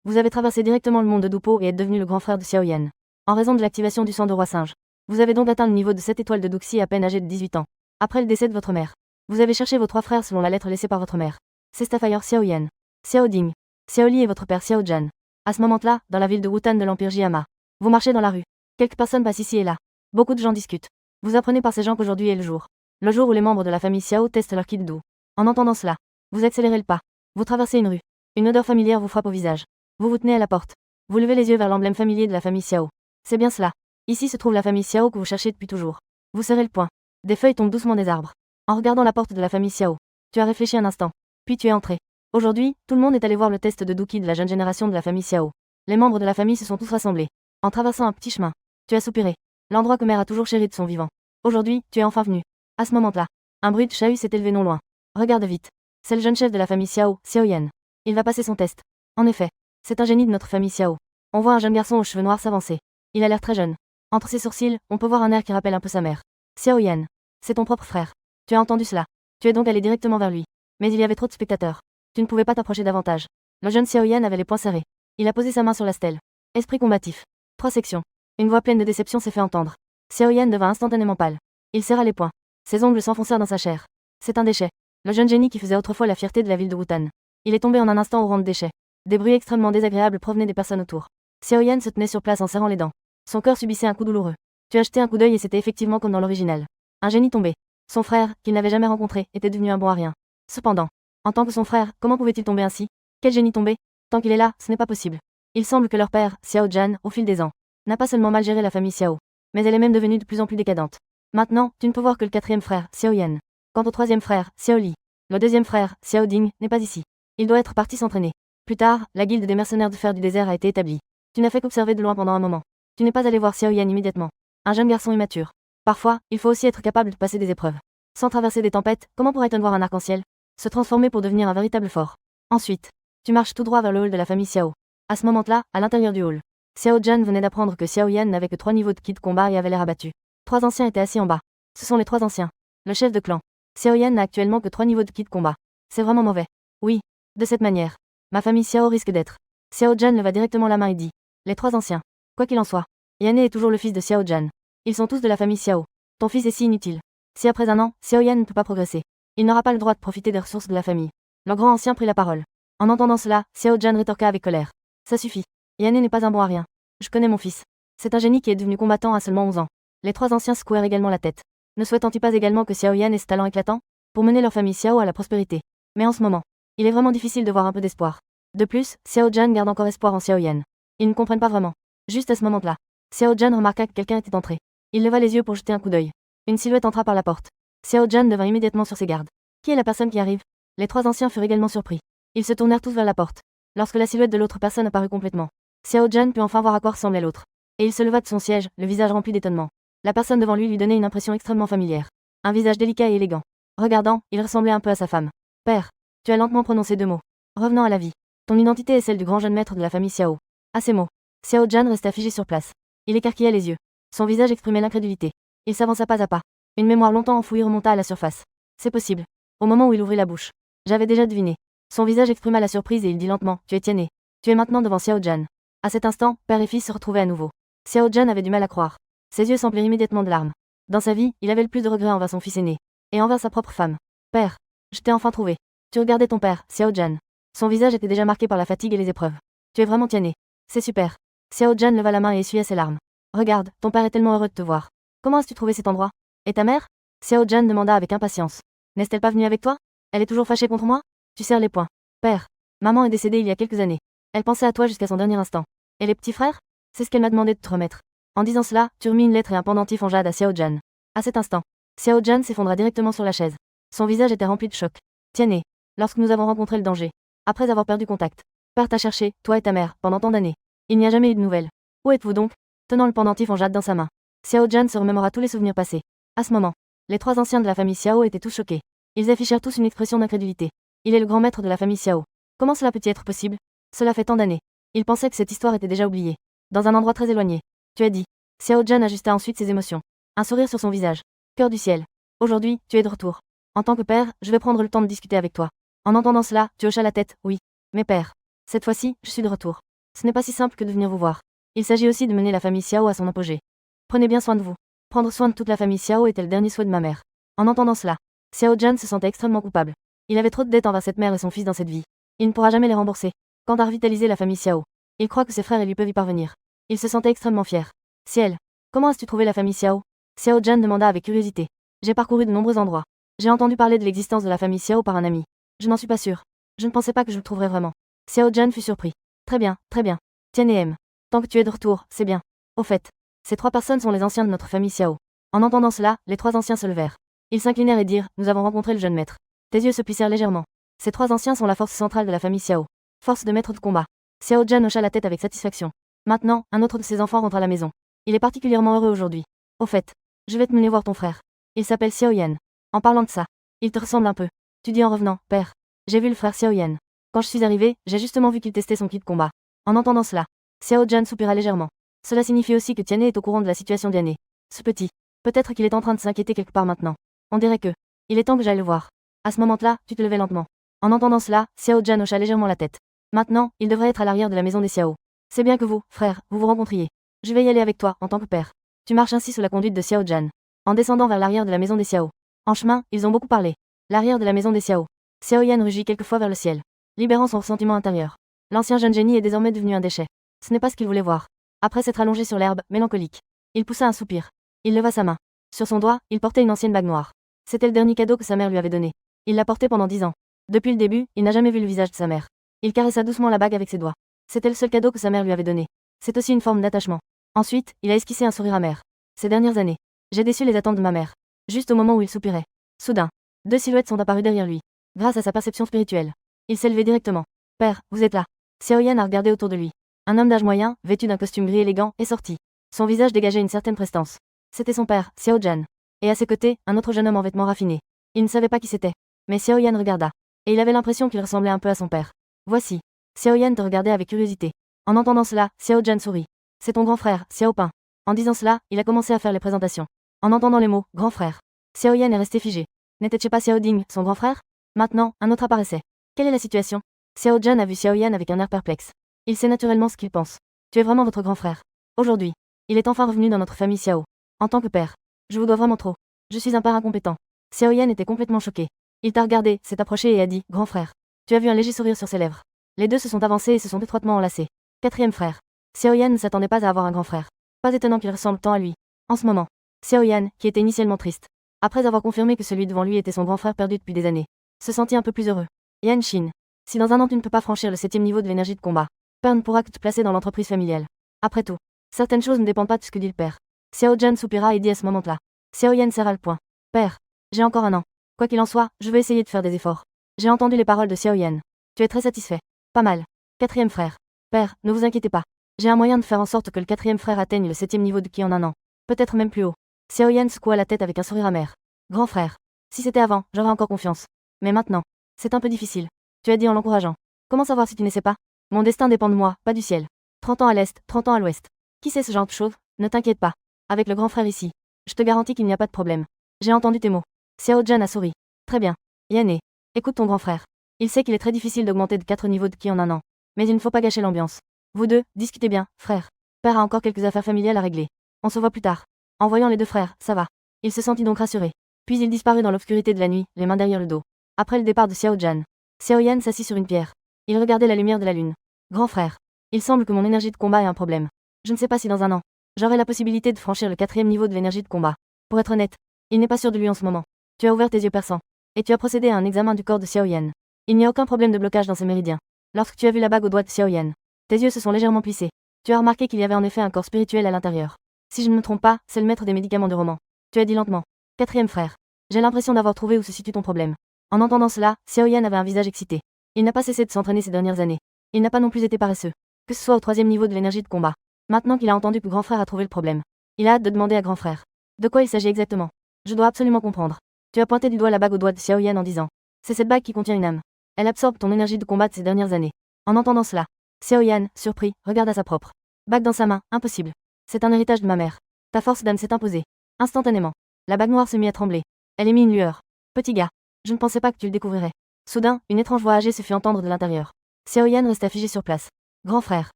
Vous avez traversé directement le monde de Dupo et êtes devenu le grand frère de Xiao Yan. En raison de l'activation du sang de roi singe. Vous avez donc atteint le niveau de 7 étoiles de Duxi à peine âgé de 18 ans. Après le décès de votre mère. Vous avez cherché vos 3 frères selon la lettre laissée par votre mère. C'est Starfire Xiao Yan, Xiao Ding, Xiao Li et votre père Xiao Zhan. À ce moment-là, dans la ville de Wutan de l'Empire Jiama. Vous marchez dans la rue. Quelques personnes passent ici et là. Beaucoup de gens discutent. Vous apprenez par ces gens qu'aujourd'hui est le jour. Le jour où les membres de la famille Xiao testent leur kit d'eau. En entendant cela, vous accélérez le pas. Vous traversez une rue. Une odeur familière vous frappe au visage. Vous vous tenez à la porte. Vous levez les yeux vers l'emblème familier de la famille Xiao. C'est bien cela. Ici se trouve la famille Xiao que vous cherchez depuis toujours. Vous serrez le poing. Des feuilles tombent doucement des arbres. En regardant la porte de la famille Xiao, tu as réfléchi un instant. Puis tu es entré. Aujourd'hui, tout le monde est allé voir le test de Duki de la jeune génération de la famille Xiao. Les membres de la famille se sont tous rassemblés. En traversant un petit chemin, tu as soupiré. L'endroit que mère a toujours chéri de son vivant. Aujourd'hui, tu es enfin venu. À ce moment-là, un bruit de chahut s'est élevé non loin. Regarde vite. C'est le jeune chef de la famille Xiao, Xiao Yan. Il va passer son test. En effet, c'est un génie de notre famille Xiao. On voit un jeune garçon aux cheveux noirs s'avancer. Il a l'air très jeune. Entre ses sourcils, on peut voir un air qui rappelle un peu sa mère. Xiao Yan, c'est ton propre frère. Tu as entendu cela. Tu es donc allé directement vers lui. Mais il y avait trop de spectateurs. Tu ne pouvais pas t'approcher davantage. Le jeune Xiao Yan avait les poings serrés. Il a posé sa main sur la stèle. Esprit combatif. 3 sections. Une voix pleine de déception s'est fait entendre. Xiao Yan devint instantanément pâle. Il serra les poings. Ses ongles s'enfoncèrent dans sa chair. C'est un déchet. Le jeune génie qui faisait autrefois la fierté de la ville de Wutan. Il est tombé en un instant au rang de déchet. Des bruits extrêmement désagréables provenaient des personnes autour. Xiao Yan se tenait sur place en serrant les dents. Son cœur subissait un coup douloureux. Tu as jeté un coup d'œil et c'était effectivement comme dans l'original. Un génie tombé. Son frère, qu'il n'avait jamais rencontré, était devenu un bon à rien. Cependant, en tant que son frère, comment pouvait-il tomber ainsi? Quel génie tombé? Tant qu'il est là, ce n'est pas possible. Il semble que leur père, Xiao Zhan, au fil des ans, n'a pas seulement mal géré la famille Xiao, mais elle est même devenue de plus en plus décadente. Maintenant, tu ne peux voir que le 4e frère, Xiao Yan. Quant au 3e frère, Xiao Li, le 2e frère, Xiao Ding, n'est pas ici. Il doit être parti s'entraîner. Plus tard, la guilde des mercenaires de fer du désert a été établie. Tu n'as fait qu'observer de loin pendant un moment. Tu n'es pas allé voir Xiao Yan immédiatement. Un jeune garçon immature. Parfois, il faut aussi être capable de passer des épreuves. Sans traverser des tempêtes, comment pourrait-on voir un arc-en-ciel? Se transformer pour devenir un véritable fort. Ensuite, tu marches tout droit vers le hall de la famille Xiao. À ce moment-là, à l'intérieur du hall, Xiao Zhan venait d'apprendre que Xiao Yan n'avait que 3 niveaux de kit de combat et avait l'air abattu. 3 anciens étaient assis en bas. Ce sont les 3 anciens. Le chef de clan. Xiao Yan n'a actuellement que 3 niveaux de kit de combat. C'est vraiment mauvais. Oui. De cette manière, ma famille Xiao risque d'être. Xiao Zhan leva directement la main et dit. Les 3 anciens. Quoi qu'il en soit, Yan est toujours le fils de Xiao Zhan. Ils sont tous de la famille Xiao. Ton fils est si inutile. Si après un an, Xiao Yan ne peut pas progresser, il n'aura pas le droit de profiter des ressources de la famille. Le grand ancien prit la parole. En entendant cela, Xiao Zhan rétorqua avec colère. Ça suffit. Yané n'est pas un bon à rien. Je connais mon fils. C'est un génie qui est devenu combattant à seulement 11 ans. Les 3 anciens secouèrent également la tête. Ne souhaitant-ils pas également que Xiao Yan ait ce talent éclatant pour mener leur famille Xiao à la prospérité? Mais en ce moment, il est vraiment difficile de voir un peu d'espoir. De plus, Xiao Zhan garde encore espoir en Xiao Yan. Ils ne comprennent pas vraiment. Juste à ce moment-là, Xiao Zhan remarqua que quelqu'un était entré. Il leva les yeux pour jeter un coup d'œil. Une silhouette entra par la porte. Xiao Zhan devint immédiatement sur ses gardes. Qui est la personne qui arrive? Les 3 anciens furent également surpris. Ils se tournèrent tous vers la porte. Lorsque la silhouette de l'autre personne apparut complètement, Xiao Zhan put enfin voir à quoi ressemblait l'autre. Et il se leva de son siège, le visage rempli d'étonnement. La personne devant lui donnait une impression extrêmement familière. Un visage délicat et élégant. Regardant, il ressemblait un peu à sa femme. Père, tu as lentement prononcé 2 mots. Revenant à la vie. Ton identité est celle du grand jeune maître de la famille Xiao. À ces mots, Xiao Zhan resta figé sur place. Il écarquilla les yeux. Son visage exprimait l'incrédulité. Il s'avança pas à pas. Une mémoire longtemps enfouie remonta à la surface. C'est possible. Au moment où il ouvrit la bouche, j'avais déjà deviné. Son visage exprima la surprise et il dit lentement, tu es Tiané. Tu es maintenant devant Xiao Zhan. À cet instant, père et fils se retrouvaient à nouveau. Xiao Zhan avait du mal à croire. Ses yeux s'emplirent immédiatement de larmes. Dans sa vie, il avait le plus de regrets envers son fils aîné. Et envers sa propre femme. Père, je t'ai enfin trouvé. Tu regardais ton père, Xiao Zhan. Son visage était déjà marqué par la fatigue et les épreuves. Tu es vraiment Tiané. C'est super. Xiao Zhan leva la main et essuya ses larmes. Regarde, ton père est tellement heureux de te voir. Comment as-tu trouvé cet endroit? Et ta mère? Xiao Zhan demanda avec impatience. N'est-elle pas venue avec toi? Elle est toujours fâchée contre moi? Tu serres les poings. Père, maman est décédée il y a quelques années. Elle pensait à toi jusqu'à son dernier instant. Et les petits frères? C'est ce qu'elle m'a demandé de te remettre. En disant cela, tu remis une lettre et un pendentif en jade à Xiao Zhan. À cet instant, Xiao Zhan s'effondra directement sur la chaise. Son visage était rempli de choc. Tiané, lorsque nous avons rencontré le danger, après avoir perdu contact, père t'a cherché, toi et ta mère, pendant tant d'années. Il n'y a jamais eu de nouvelles. Où êtes-vous donc? Tenant le pendentif en jade dans sa main, Xiao Zhan se remémora tous les souvenirs passés. À ce moment, les 3 anciens de la famille Xiao étaient tous choqués. Ils affichèrent tous une expression d'incrédulité. Il est le grand maître de la famille Xiao. Comment cela peut-il être possible? Cela fait tant d'années. Il pensait que cette histoire était déjà oubliée. Dans un endroit très éloigné. Tu as dit. Xiao Zhan ajusta ensuite ses émotions. Un sourire sur son visage. Cœur du ciel. Aujourd'hui, tu es de retour. En tant que père, je vais prendre le temps de discuter avec toi. En entendant cela, tu hochas la tête, oui. Mais père. Cette fois-ci, je suis de retour. Ce n'est pas si simple que de venir vous voir. Il s'agit aussi de mener la famille Xiao à son apogée. Prenez bien soin de vous. Prendre soin de toute la famille Xiao était le dernier souhait de ma mère. En entendant cela, Xiao Zhan se sentait extrêmement coupable. Il avait trop de dettes envers cette mère et son fils dans cette vie. Il ne pourra jamais les rembourser. Quant à revitaliser la famille Xiao, il croit que ses frères et lui peuvent y parvenir. Il se sentait extrêmement fier. Ciel, comment as-tu trouvé la famille Xiao? Xiao Zhan demanda avec curiosité. J'ai parcouru de nombreux endroits. J'ai entendu parler de l'existence de la famille Xiao par un ami. Je n'en suis pas sûr. Je ne pensais pas que je le trouverais vraiment. Xiao Zhan fut surpris. Très bien, très bien. Tiens et aime. Tant que tu es de retour, c'est bien. Au fait, ces 3 personnes sont les anciens de notre famille Xiao. En entendant cela, les 3 anciens se levèrent. Ils s'inclinèrent et dirent, nous avons rencontré le jeune maître. Tes yeux se plissèrent légèrement. Ces 3 anciens sont la force centrale de la famille Xiao. Force de maître de combat. Xiao Zhan hocha la tête avec satisfaction. Maintenant, un autre de ses enfants rentre à la maison. Il est particulièrement heureux aujourd'hui. Au fait, je vais te mener voir ton frère. Il s'appelle Xiao Yan. En parlant de ça, il te ressemble un peu. Tu dis en revenant, père. J'ai vu le frère Xiao Yan. Quand je suis arrivé, j'ai justement vu qu'il testait son kit de combat. En entendant cela, Xiao Zhan soupira légèrement. Cela signifie aussi que Tianhe est au courant de la situation d'Yanné. Ce petit. Peut-être qu'il est en train de s'inquiéter quelque part maintenant. On dirait que. Il est temps que j'aille le voir. À ce moment-là, tu te levais lentement. En entendant cela, Xiao Zhan hocha légèrement la tête. Maintenant, il devrait être à l'arrière de la maison des Xiao. C'est bien que vous, frère, vous vous rencontriez. Je vais y aller avec toi, en tant que père. Tu marches ainsi sous la conduite de Xiao Zhan. En descendant vers l'arrière de la maison des Xiao. En chemin, ils ont beaucoup parlé. L'arrière de la maison des Xiao. Xiao Yan rugit quelquefois vers le ciel, libérant son ressentiment intérieur. L'ancien jeune génie est désormais devenu un déchet. Ce n'est pas ce qu'il voulait voir. Après s'être allongé sur l'herbe, mélancolique, il poussa un soupir. Il leva sa main. Sur son doigt, il portait une ancienne bague noire. C'était le dernier cadeau que sa mère lui avait donné. Il l'a porté pendant 10 ans. Depuis le début, il n'a jamais vu le visage de sa mère. Il caressa doucement la bague avec ses doigts. C'était le seul cadeau que sa mère lui avait donné. C'est aussi une forme d'attachement. Ensuite, il a esquissé un sourire amer. Ces dernières années, j'ai déçu les attentes de ma mère. Juste au moment où il soupirait. Soudain, 2 silhouettes sont apparues derrière lui. Grâce à sa perception spirituelle, il s'est levé directement. Père, vous êtes là. Xiao Yan a regardé autour de lui. Un homme d'âge moyen, vêtu d'un costume gris élégant, est sorti. Son visage dégageait une certaine prestance. C'était son père, Xiao Zhan. Et à ses côtés, un autre jeune homme en vêtements raffinés. Il ne savait pas qui c'était. Mais Xiao Yan regarda. Et il avait l'impression qu'il ressemblait un peu à son père. Voici. Xiao Yan te regardait avec curiosité. En entendant cela, Xiao Zhan sourit. C'est ton grand frère, Xiao Pin. En disant cela, il a commencé à faire les présentations. En entendant les mots, grand frère, Xiao Yan est resté figé. N'était-ce pas Xiao Ding, son grand frère? Maintenant, un autre apparaissait. Quelle est la situation? Xiao Zhan a vu Xiao Yan avec un air perplexe. Il sait naturellement ce qu'il pense. Tu es vraiment votre grand frère. Aujourd'hui, il est enfin revenu dans notre famille Xiao. En tant que père, je vous dois vraiment trop. Je suis un père incompétent. Xiao Yan était complètement choqué. Il t'a regardé, s'est approché et a dit, grand frère. Tu as vu un léger sourire sur ses lèvres. Les deux se sont avancés et se sont étroitement enlacés. 4e frère. Xiao Yan ne s'attendait pas à avoir un grand frère. Pas étonnant qu'il ressemble tant à lui. En ce moment, Xiao Yan, qui était initialement triste, après avoir confirmé que celui devant lui était son grand frère perdu depuis des années, se sentit un peu plus heureux. Yan Xin. Si dans un an tu ne peux pas franchir le 7e niveau de l'énergie de combat, père ne pourra que te placer dans l'entreprise familiale. Après tout, certaines choses ne dépendent pas de ce que dit le père. Xiao Zhan soupira et dit à ce moment-là. Xiao Yan serra le poing. Père, j'ai encore un an. Quoi qu'il en soit, je vais essayer de faire des efforts. J'ai entendu les paroles de Xiao Yan. Tu es très satisfait. Pas mal. 4e frère. Père, ne vous inquiétez pas. J'ai un moyen de faire en sorte que le 4e frère atteigne le 7e niveau de ki en un an. Peut-être même plus haut. Xiao Yan secoua la tête avec un sourire amer. Grand frère. Si c'était avant, j'aurais encore confiance. Mais maintenant, c'est un peu difficile. Tu as dit en l'encourageant. Comment savoir si tu ne sais pas? Mon destin dépend de moi, pas du ciel. 30 ans à l'est, 30 ans à l'ouest. Qui sait ce genre de choses? Ne t'inquiète pas. Avec le grand frère ici, je te garantis qu'il n'y a pas de problème. J'ai entendu tes mots. Xiao Zhan a souri. Très bien. Yanné. Écoute ton grand frère. Il sait qu'il est très difficile d'augmenter de 4 niveaux de ki en un an. Mais il ne faut pas gâcher l'ambiance. Vous deux, discutez bien, frère. Père a encore quelques affaires familiales à régler. On se voit plus tard. En voyant les deux frères, ça va. Il se sentit donc rassuré. Puis il disparut dans l'obscurité de la nuit, les mains derrière le dos. Après le départ de Xiao Zhan, Xiao Yan s'assit sur une pierre. Il regardait la lumière de la lune. Grand frère. Il semble que mon énergie de combat ait un problème. Je ne sais pas si dans un an, j'aurai la possibilité de franchir le 4e niveau de l'énergie de combat. Pour être honnête, il n'est pas sûr de lui en ce moment. Tu as ouvert tes yeux perçants. Et tu as procédé à un examen du corps de Xiao Yan. Il n'y a aucun problème de blocage dans ses méridiens. Lorsque tu as vu la bague au doigt de Xiao Yan, tes yeux se sont légèrement plissés. Tu as remarqué qu'il y avait en effet un corps spirituel à l'intérieur. Si je ne me trompe pas, c'est le maître des médicaments de roman. Tu as dit lentement. 4e frère. J'ai l'impression d'avoir trouvé où se situe ton problème. En entendant cela, Xiao Yan avait un visage excité. Il n'a pas cessé de s'entraîner ces dernières années. Il n'a pas non plus été paresseux. Que ce soit au 3e niveau de l'énergie de combat. Maintenant qu'il a entendu que grand frère a trouvé le problème, il a hâte de demander à grand frère. De quoi il s'agit exactement? Je dois absolument comprendre. Tu as pointé du doigt la bague au doigt de Xiao Yan en disant. C'est cette bague qui contient une âme. Elle absorbe ton énergie de combat de ces dernières années. En entendant cela, Xiao Yan, surpris, regarda sa propre bague dans sa main. Impossible. C'est un héritage de ma mère. Ta force d'âme s'est imposée. Instantanément, la bague noire se mit à trembler. Elle émit une lueur. Petit gars, je ne pensais pas que tu le découvrirais. Soudain, une étrange voix âgée se fit entendre de l'intérieur. Xiao Yan resta figé sur place. Grand frère.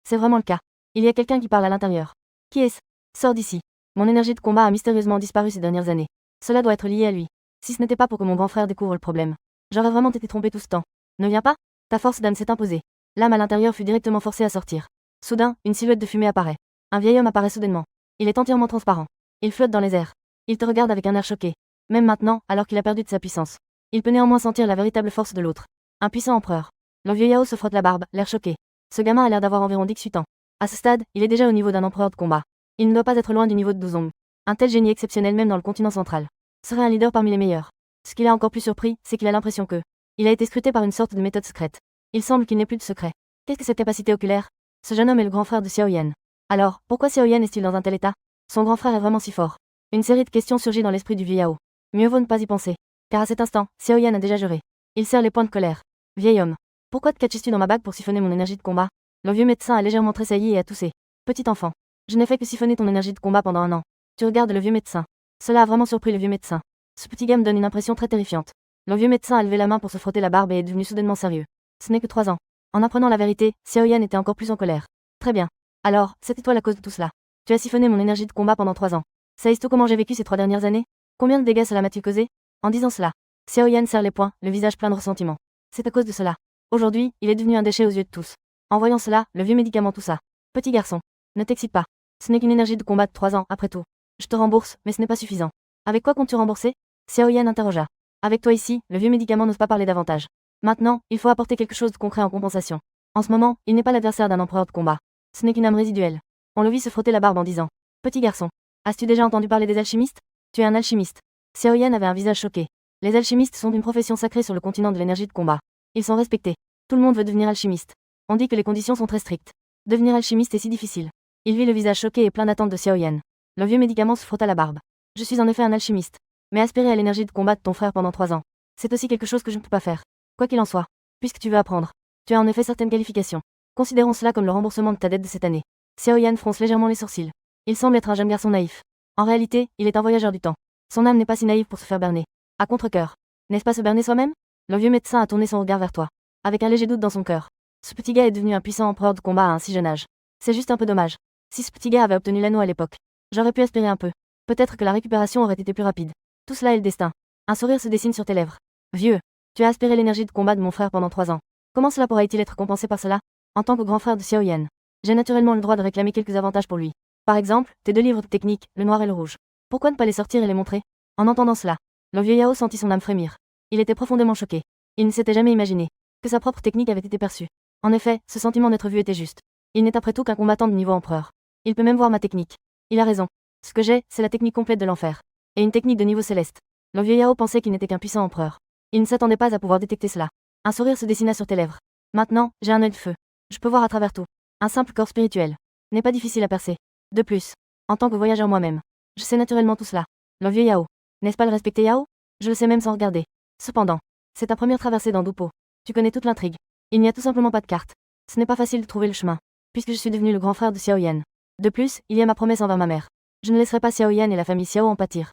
C'est vraiment le cas. Il y a quelqu'un qui parle à l'intérieur. Qui est-ce? Sors d'ici. Mon énergie de combat a mystérieusement disparu ces dernières années. Cela doit être lié à lui. Si ce n'était pas pour que mon grand frère découvre le problème, j'aurais vraiment été trompé tout ce temps. Ne viens pas? Ta force d'âme s'est imposée. L'âme à l'intérieur fut directement forcée à sortir. Soudain, une silhouette de fumée apparaît. Un vieil homme apparaît soudainement. Il est entièrement transparent. Il flotte dans les airs. Il te regarde avec un air choqué. Même maintenant, alors qu'il a perdu de sa puissance. Il peut néanmoins sentir la véritable force de l'autre. Un puissant empereur. Le vieux Yao se frotte la barbe, l'air choqué. Ce gamin a l'air d'avoir environ 18 ans. À ce stade, il est déjà au niveau d'un empereur de combat. Il ne doit pas être loin du niveau de Duzong. Un tel génie exceptionnel même dans le continent central. Serait un leader parmi les meilleurs. Ce qui l'a encore plus surpris, c'est qu'il a l'impression que il a été scruté par une sorte de méthode secrète. Il semble qu'il n'ait plus de secret. Qu'est-ce que cette capacité oculaire? Ce jeune homme est le grand frère de Xiao Yan. Alors, pourquoi Xiao Yan est-il dans un tel état? Son grand frère est vraiment si fort. Une série de questions surgit dans l'esprit du vieux Yao. Mieux vaut ne pas y penser. Car à cet instant, Xiao Yan a déjà juré. Il serre les poings de colère. Vieil homme. Pourquoi te caches-tu dans ma bague pour siphonner mon énergie de combat? Le vieux médecin a légèrement tressailli et a toussé. Petit enfant. Je n'ai fait que siphonner ton énergie de combat pendant 1 an. Tu regardes le vieux médecin. Cela a vraiment surpris le vieux médecin. Ce petit gars me donne une impression très terrifiante. Le vieux médecin a levé la main pour se frotter la barbe et est devenu soudainement sérieux. Ce n'est que 3 ans. En apprenant la vérité, Xiao Yan était encore plus en colère. Très bien. Alors, c'était toi la cause de tout cela. Tu as siphonné mon énergie de combat pendant 3 ans. Sais-tu comment j'ai vécu ces 3 dernières années? Combien de dégâts cela m'a-t-il causé? En disant cela, Xiao Yan serre les poings, le visage plein de ressentiment. C'est à cause de cela. Aujourd'hui, il est devenu un déchet aux yeux de tous. En voyant cela, le vieux médicament toussa. Petit garçon, ne t'excite pas. Ce n'est qu'une énergie de combat de 3 ans, après tout. Je te rembourse, mais ce n'est pas suffisant. Avec quoi comptes-tu rembourser? Xiao Yan interrogea. Avec toi ici, le vieux médicament n'ose pas parler davantage. Maintenant, il faut apporter quelque chose de concret en compensation. En ce moment, il n'est pas l'adversaire d'un empereur de combat. Ce n'est qu'une âme résiduelle. On le vit se frotter la barbe en disant. Petit garçon, as-tu déjà entendu parler des alchimistes? Tu es un alchimiste. Xiao Yan avait un visage choqué. Les alchimistes sont une profession sacrée sur le continent de l'énergie de combat. Ils sont respectés. Tout le monde veut devenir alchimiste. On dit que les conditions sont très strictes. Devenir alchimiste est si difficile. Il vit le visage choqué et plein d'attente de Xiao Yan. Le vieux médicament se frotta la barbe. Je suis en effet un alchimiste. Mais aspirer à l'énergie de combat de ton frère pendant 3 ans, c'est aussi quelque chose que je ne peux pas faire. Quoi qu'il en soit, puisque tu veux apprendre, tu as en effet certaines qualifications. Considérons cela comme le remboursement de ta dette de cette année. Xiao Yan fronce légèrement les sourcils. Il semble être un jeune garçon naïf. En réalité, il est un voyageur du temps. Son âme n'est pas si naïve pour se faire berner. À contre-cœur. N'est-ce pas se berner soi-même? Le vieux médecin a tourné son regard vers toi. Avec un léger doute dans son cœur. Ce petit gars est devenu un puissant empereur de combat à un si jeune âge. C'est juste un peu dommage. Si ce petit gars avait obtenu l'anneau à l'époque, j'aurais pu espérer un peu. Peut-être que la récupération aurait été plus rapide. Tout cela est le destin. Un sourire se dessine sur tes lèvres. Vieux, tu as aspiré l'énergie de combat de mon frère pendant 3 ans. Comment cela pourrait-il être compensé par cela? En tant que grand frère de Xiao Yan, j'ai naturellement le droit de réclamer quelques avantages pour lui. Par exemple, tes 2 livres de technique, le noir et le rouge. Pourquoi ne pas les sortir et les montrer? En entendant cela, le vieux Yao sentit son âme frémir. Il était profondément choqué. Il ne s'était jamais imaginé que sa propre technique avait été perçue. En effet, ce sentiment d'être vu était juste. Il n'est après tout qu'un combattant de niveau empereur. Il peut même voir ma technique. Il a raison. Ce que j'ai, c'est la technique complète de l'enfer. Et une technique de niveau céleste. Le vieux Yao pensait qu'il n'était qu'un puissant empereur. Il ne s'attendait pas à pouvoir détecter cela. Un sourire se dessina sur tes lèvres. Maintenant, j'ai un œil de feu. Je peux voir à travers tout. Un simple corps spirituel n'est pas difficile à percer. De plus, en tant que voyageur moi-même, je sais naturellement tout cela. Le vieux Yao. N'est-ce pas le respecter Yao? Je le sais même sans regarder. Cependant, c'est ta première traversée dans Dupo. Tu connais toute l'intrigue. Il n'y a tout simplement pas de carte. Ce n'est pas facile de trouver le chemin, puisque je suis devenu le grand frère de Xiao Yan. De plus, il y a ma promesse envers ma mère. Je ne laisserai pas Xiao Yan et la famille Xiao en pâtir.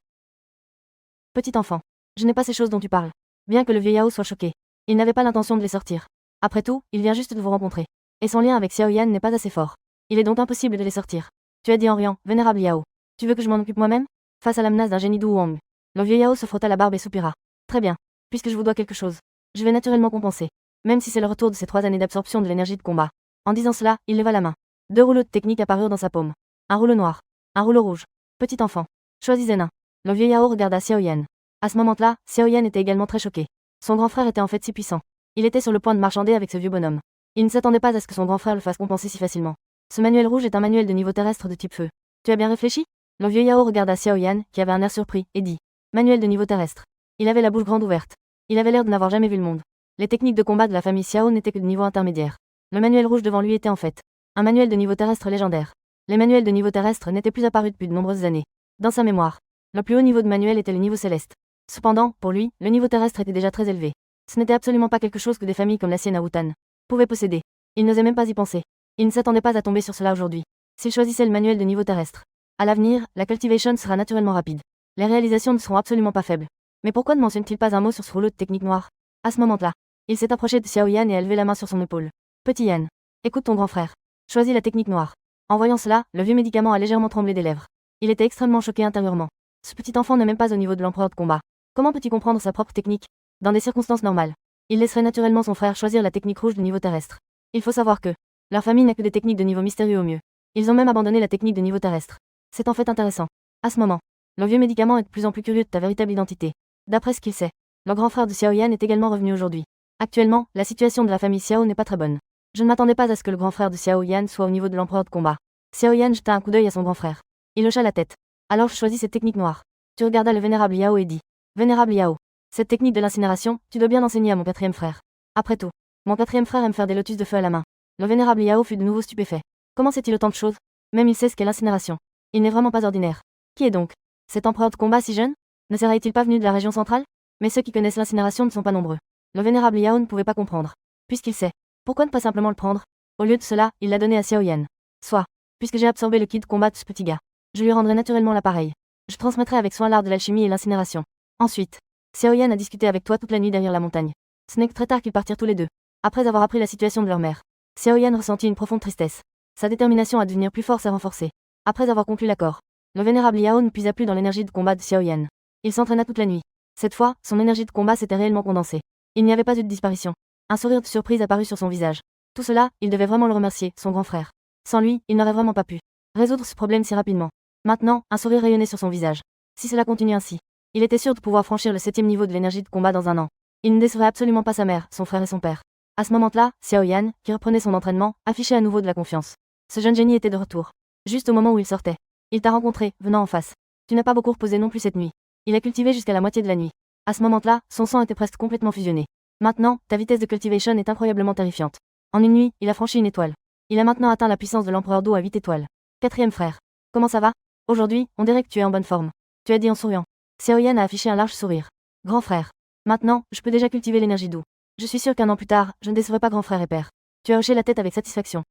Petit enfant, je n'ai pas ces choses dont tu parles. Bien que le vieux Yao soit choqué, il n'avait pas l'intention de les sortir. Après tout, il vient juste de vous rencontrer. Et son lien avec Xiao Yan n'est pas assez fort. Il est donc impossible de les sortir. Tu as dit en riant, vénérable Yao. Tu veux que je m'en occupe moi-même? Face à la menace d'un génie Du Wang, le vieux Yao se frotta la barbe et soupira. Très bien. Puisque je vous dois quelque chose, je vais naturellement compenser. Même si c'est le retour de ces 3 années d'absorption de l'énergie de combat. En disant cela, il leva la main. 2 rouleaux de technique apparurent dans sa paume. Un rouleau noir. Un rouleau rouge. Petit enfant. Choisissez un. Le vieux Yao regarda Xiao Yan. À ce moment-là, Xiao Yan était également très choqué. Son grand frère était en fait si puissant. Il était sur le point de marchander avec ce vieux bonhomme. Il ne s'attendait pas à ce que son grand frère le fasse compenser si facilement. Ce manuel rouge est un manuel de niveau terrestre de type feu. Tu as bien réfléchi? Le vieux Yao regarda Xiao Yan, qui avait un air surpris, et dit. Manuel de niveau terrestre. Il avait la bouche grande ouverte. Il avait l'air de n'avoir jamais vu le monde. Les techniques de combat de la famille Xiao n'étaient que de niveau intermédiaire. Le manuel rouge devant lui était en fait un manuel de niveau terrestre légendaire. Les manuels de niveau terrestre n'étaient plus apparus depuis de nombreuses années. Dans sa mémoire, le plus haut niveau de manuel était le niveau céleste. Cependant, pour lui, le niveau terrestre était déjà très élevé. Ce n'était absolument pas quelque chose que des familles comme la sienne à Wutan pouvaient posséder. Il n'osait même pas y penser. Il ne s'attendait pas à tomber sur cela aujourd'hui. S'il choisissait le manuel de niveau terrestre, à l'avenir, la cultivation sera naturellement rapide. Les réalisations ne seront absolument pas faibles. Mais pourquoi ne mentionne-t-il pas un mot sur ce rouleau de technique noire? À ce moment-là, il s'est approché de Xiao Yan et a levé la main sur son épaule. Petit Yan, écoute ton grand frère. Choisis la technique noire. En voyant cela, le vieux médicament a légèrement tremblé des lèvres. Il était extrêmement choqué intérieurement. Ce petit enfant n'est même pas au niveau de l'empereur de combat. Comment peut-il comprendre sa propre technique? Dans des circonstances normales, il laisserait naturellement son frère choisir la technique rouge du niveau terrestre. Il faut savoir que leur famille n'a que des techniques de niveau mystérieux au mieux. Ils ont même abandonné la technique de niveau terrestre. C'est en fait intéressant. À ce moment, le vieux médicament est de plus en plus curieux de ta véritable identité. D'après ce qu'il sait, le grand frère de Xiao Yan est également revenu aujourd'hui. Actuellement, la situation de la famille Xiao n'est pas très bonne. Je ne m'attendais pas à ce que le grand frère de Xiao Yan soit au niveau de l'empereur de combat. Xiao Yan jeta un coup d'œil à son grand frère. Il hocha la tête. Alors je choisis cette technique noire. Tu regardas le vénérable Yao et dit. Vénérable Yao, cette technique de l'incinération, tu dois bien l'enseigner à mon quatrième frère. Après tout, mon quatrième frère aime faire des lotus de feu à la main. Le vénérable Yao fut de nouveau stupéfait. Comment sait-il autant de choses? Même il sait ce qu'est l'incinération. Il n'est vraiment pas ordinaire. Qui est donc cet empereur de combat si jeune? Ne serait-il pas venu de la région centrale? Mais ceux qui connaissent l'incinération ne sont pas nombreux. Le vénérable Yao ne pouvait pas comprendre. Puisqu'il sait, pourquoi ne pas simplement le prendre? Au lieu de cela, il l'a donné à Xiao Yan. Soit, puisque j'ai absorbé le ki de combat de ce petit gars, je lui rendrai naturellement l'appareil. Je transmettrai avec soin l'art de l'alchimie et l'incinération. Ensuite, Xiao Yan a discuté avec toi toute la nuit derrière la montagne. Ce n'est que très tard qu'ils partirent tous les deux. Après avoir appris la situation de leur mère, Xiao Yan ressentit une profonde tristesse. Sa détermination à devenir plus fort s'est renforcée. Après avoir conclu l'accord, le vénérable Yao ne puisa plus dans l'énergie de combat de Xiao Yan. Il s'entraîna toute la nuit. Cette fois, son énergie de combat s'était réellement condensée. Il n'y avait pas eu de disparition. Un sourire de surprise apparut sur son visage. Tout cela, il devait vraiment le remercier, son grand frère. Sans lui, il n'aurait vraiment pas pu résoudre ce problème si rapidement. Maintenant, un sourire rayonnait sur son visage. Si cela continue ainsi, il était sûr de pouvoir franchir le 7e niveau de l'énergie de combat dans un an. Il ne décevrait absolument pas sa mère, son frère et son père. À ce moment-là, Xiao Yan, qui reprenait son entraînement, affichait à nouveau de la confiance. Ce jeune génie était de retour. Juste au moment où il sortait. Il t'a rencontré, venant en face. Tu n'as pas beaucoup reposé non plus cette nuit. Il a cultivé jusqu'à la moitié de la nuit. À ce moment-là, son sang était presque complètement fusionné. Maintenant, ta vitesse de cultivation est incroyablement terrifiante. En une nuit, il a franchi une étoile. Il a maintenant atteint la puissance de l'empereur d'eau à 8 étoiles. Quatrième frère. Comment ça va? Aujourd'hui, on dirait que tu es en bonne forme. Tu as dit en souriant. Xiao Yan a affiché un large sourire. Grand frère. Maintenant, je peux déjà cultiver l'énergie d'eau. Je suis sûr qu'un an plus tard, je ne décevrai pas grand frère et père. Tu as hoché la tête avec satisfaction.